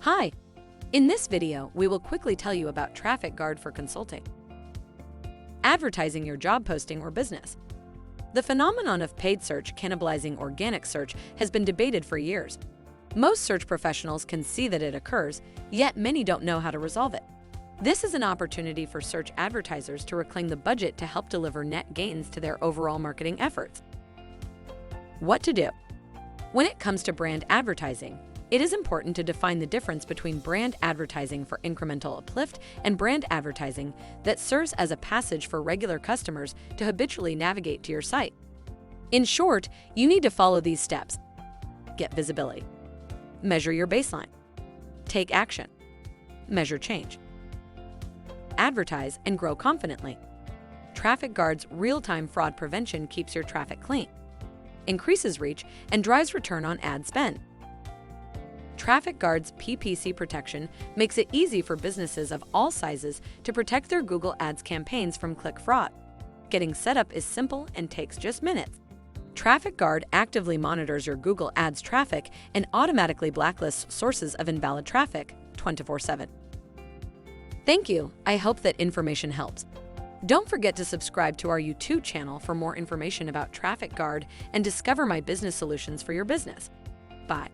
Hi! In this video, we will quickly tell you about TrafficGuard for consulting. Advertising your job posting or business. The phenomenon of paid search cannibalizing organic search has been debated for years. Most search professionals can see that it occurs, yet many don't know how to resolve it. This is an opportunity for search advertisers to reclaim the budget to help deliver net gains to their overall marketing efforts. What to do? When it comes to brand advertising, it is important to define the difference between brand advertising for incremental uplift and brand advertising that serves as a passage for regular customers to habitually navigate to your site. In short, you need to follow these steps. Get visibility. Measure your baseline. Take action. Measure change. Advertise and grow confidently. TrafficGuard's real-time fraud prevention keeps your traffic clean, increases reach, and drives return on ad spend. TrafficGuard's PPC protection makes it easy for businesses of all sizes to protect their Google Ads campaigns from click fraud. Getting set up is simple and takes just minutes. TrafficGuard actively monitors your Google Ads traffic and automatically blacklists sources of invalid traffic 24/7. Thank you. I hope that information helps. Don't forget to subscribe to our YouTube channel for more information about TrafficGuard and discover my business solutions for your business. Bye.